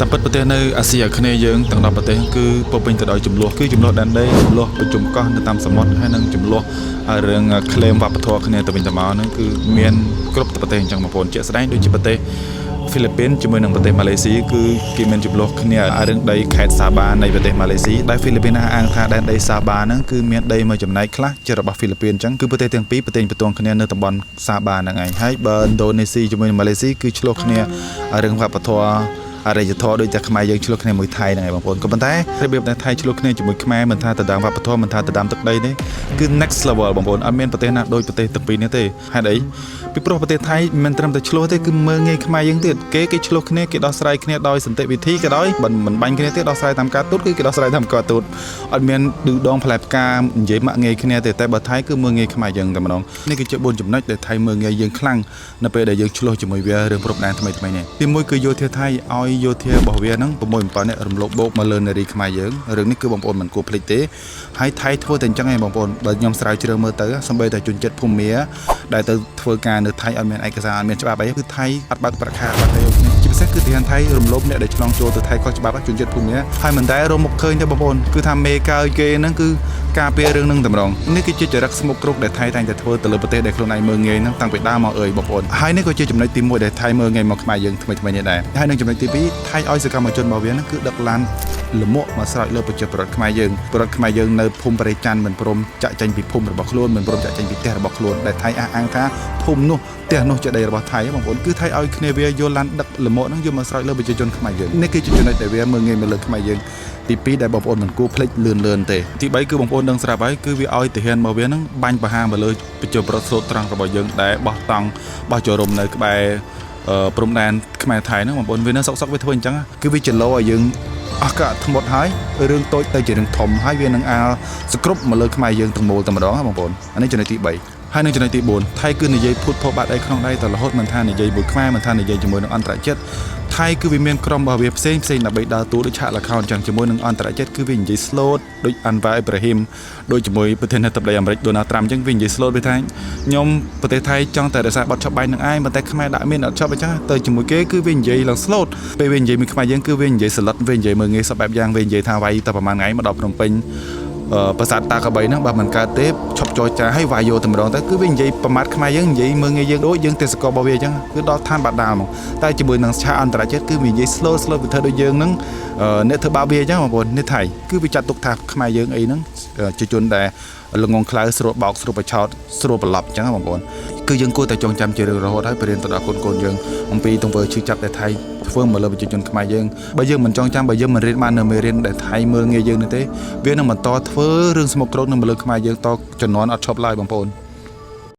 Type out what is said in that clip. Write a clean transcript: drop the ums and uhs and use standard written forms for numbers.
តាមពិតប្រទេសនៅអាស៊ីអាគ្នេយ៍យើងទាំង10ប្រទេសគឺពោពេញទៅដោយចំនួនគឺចំនួនដែនដីចំនួនប្រជុំកោះនៅតាមសមុទ្រហើយនិងចំនួនរឿងក្លែមវប្បធម៌គ្នាទៅវិញទៅមកហ្នឹងគឺមានគ្រប់ប្រទេសអញ្ចឹងបងប្អូនជាក់ស្ដែងដូចជាប្រទេសហ្វីលីពីនជាមួយនឹងប្រទេសម៉ាឡេស៊ីគឺគេមានចំនួនគ្នារឿងដីខេត្តសាបានៃប្រទេសម៉ាឡេស៊ីដែលហ្វីលីពីនអាងថាដែនដីសាបាហ្នឹងគឺមានដីមួយចំណែកខ្លះជារបស់ហ្វីលីពីនអញ្ចឹងគឺប្រទេសទាំងពីរប្រទេសបន្ទងគ្នានៅតំបន់សាបាហ្នឹងឯងហើយបើឥណ្ឌូនេស៊ីជាមួយនឹងម៉ាឡេស៊ីគឺឆ្លោះគ្នារឿងវប្បធម៌អរិយធម៌ដូចតែខ្មែរយើងឆ្លោះគ្នាមួយថៃហ្នឹងឯងបងប្អូនក៏ប៉ុន្តែរបៀបដែលថៃឆ្លោះគ្នាជាមួយខ្មែរមិនថាទៅតាមវប្បធម៌មិនថាទៅតាមទឹកដីទេគឺ next level បងប្អូនអត់មានប្រទេសណាដូចប្រទេសទាំងពីរនេះទេហេតុអីពីព្រោះប្រទេសថៃមិនត្រឹមតែឆ្លោះទេគឺមើងងាយខ្មែរយើងទៀតគេឆ្លោះគ្នាគេដោះស្រាយគ្នាដោយសន្តិវិធីក៏ដោយមិនបាញ់គ្នាទេដោះស្រាយតាមការទូតគឺគេដោះស្រាយតាមការទូតអត់មានឌឺដងផ្លែផ្កានិយាយម៉ាក់ងាយគ្នាទេតែបើថៃគឺមើងងាយខ្មែរយើងតែម្ដងនេះគឺជា4ចំណុចដែលថៃមើងងាយយើងខ្លាំងនៅពេលដែលយើងឆ្លោះជាមួយវារឿងព្រំដែនថ្មីៗនេះទី1គឺយោធាថៃឲ្យយោធារបស់វាហ្នឹង6-7នាក់រំលោភបោកមកលើនារីខ្មែរយើងរឿងនេះគឺបងប្អូនមិនគួរភ្លេចទេហើយថៃធ្វើតែអញ្ចឹងឯងបងប្អូនបើខ្ញុំស្រាវជ្រាវមើលទៅសម្បីតែជនជាតិភូមាដែលទៅធ្វើការនៅថៃអត់មានឯកសារអត់មានច្បាប់អីគឺថៃអត់បើកប្រាក់ខែបាត់ទេជាពិសេសគឺទីថៃរំលោភអ្នកដែលឆ្លងចូលទៅថៃខុសច្បាប់ជនជាតិភូមាហើយមិនដែលរកមុខឃើញទេបងប្អូនគឺថាមេកើគេហ្នឹងគឺការពាររឿងហ្នឹងតែម្ដងនេះគឺជាចរិតស្មុគគ្រោកដែលថៃតែងតែធ្វើទៅលើប្រទេសដែលខ្លួនឯងមើងងាយហ្នឹងតាំងពីដើមមកអើយបងប្អូនហើយនេះក៏ជាចំណុចទី1ដែលថៃមើងងាយមកខ្មែរយើងថ្មីៗនេះដែរហើយនឹងចំណុចទី2ថៃឲ្យសកម្មជនរបស់វាហ្នឹងគឺដឹកឡានលំមកស្រោចលើប្រជាពលរដ្ឋខ្មែរយើងពលរដ្ឋខ្មែរយើងនៅភូមិបរិច័ន្ទមិនព្រមចាក់ចេញពីភូមិរបស់ខ្លួនមិនព្រមចាក់ចេញពីផ្ទះរបស់ខ្លួនដែលថៃអះអាងថាភូមិនោះផ្ទះនោះជាដីរបស់ថៃបងប្អូនគឺថៃឲ្យគ្នាវាយកឡានដឹកលំមកហ្នឹងយកមកស្រោចលើប្រជាជនខ្មែរយើងនេះគឺជាចំណុចដែលវាមើងងាយមកលើខ្មែរយើងទី2ដែលបងប្អូនមិនគួរភ្លេចលឿនទេទី3គឺបងប្អូនដឹងស្រាប់ហើយគឺវាឲ្យទាហានមកវាហ្នឹងបាញ់ប្រហារមកលើប្រជាពលរដ្ឋស្លូតត្រង់របស់យើងដែលបោះតង់បោះចូលរំនៅក្បែរព្រំដែនខ្មែរថៃហ្នឹងបងប្អូនវានៅសុកវាធ្វើអញ្ចឹងគឺវាចលោឲ្យយើងអស់កាធ្មត់ហើយរឿងតូចទៅជារឿងធំហើយវានឹងអាលសគ្រប់មកលើខ្មែរយើងទាំងមូលតែម្ដងបងប្អូនអានេះចំណុចទី3ហើយនឹងចំណុចទី4ថៃគឺនិយាយភូតភពបាត់អីក្នុងដៃតរហូតមិនថានិយាយមួយខ្មែរមិនថានិយាយជាមួយនឹងអន្តរជាតិថៃគឺវាមានក្រុមរបស់វាផ្សេងដើម្បីដើរតួដូចឆាកល្ខោនចឹងជាមួយនឹងអន្តរជាតិគឺវានិយាយ slot ដូច Anwar Ibrahim ដូចជាមួយប្រធានាធិបតីអាមេរិក Donald Trump ចឹងវានិយាយ slot វាថាខ្ញុំប្រទេសថៃចង់តែរក្សាបទច្បាប់បែងនឹងឯងប៉ុន្តែខ្មែរដាក់មានអត់ចប់អញ្ចឹងទៅជាមួយគេគឺវានិយាយឡើង slot ពេលវានិយាយមួយខ្មែរយើងគឺវានិយាយសន្លឹកវានិយាយមើងងាយសពបែបយ៉ាងវានិយាយថាវាយតែប្រហែលថ្ងៃមកដល់ភ្នំពេញប្រាសាទតាកបីហ្នឹងបើមិនកើតទេឈប់ចរចាឲ្យវាយយកតែម្ដងទៅគឺវានិយាយប្រមាថខ្មែរយើងនិយាយមើងងាយយើងដូចយើងទេសកលរបស់វាអញ្ចឹងគឺដល់ឋានបាត់ដាលមកតែជាមួយនឹងឆាកអន្តរជាតិគឺវានិយាយ slow វាធ្វើដូចយើងហ្នឹងអ្នកធ្វើបាបវាអញ្ចឹងបងប្អូននេះថៃគឺវាចាត់ទុកថាខ្មែរយើងអីហ្នឹងជាជនដែលល្ងងខ្លៅស្រួលបោកស្រួលបឆោតស្រួលប្រឡប់អញ្ចឹងបងប្អូនគឺយើងគួរតែចងចាំជារឿងរហូតហើយបរៀនទៅដល់កូនយើងអំពីទង្វើឈឺចាប់ដែលថៃធ្វើមកលើប្រជាជនខ្មែរយើងបើយើងមិនចងចាំបើយើងមិនរៀនបាននៅមេរៀនដែលថៃមើលងាយយើងនេះទេវានឹងបន្តធ្វើរឿងស្មុគគ្រោកនឹងមកលើខ្មែរយើងតជំនាន់អត់ឈប់ឡើយបងប្អូន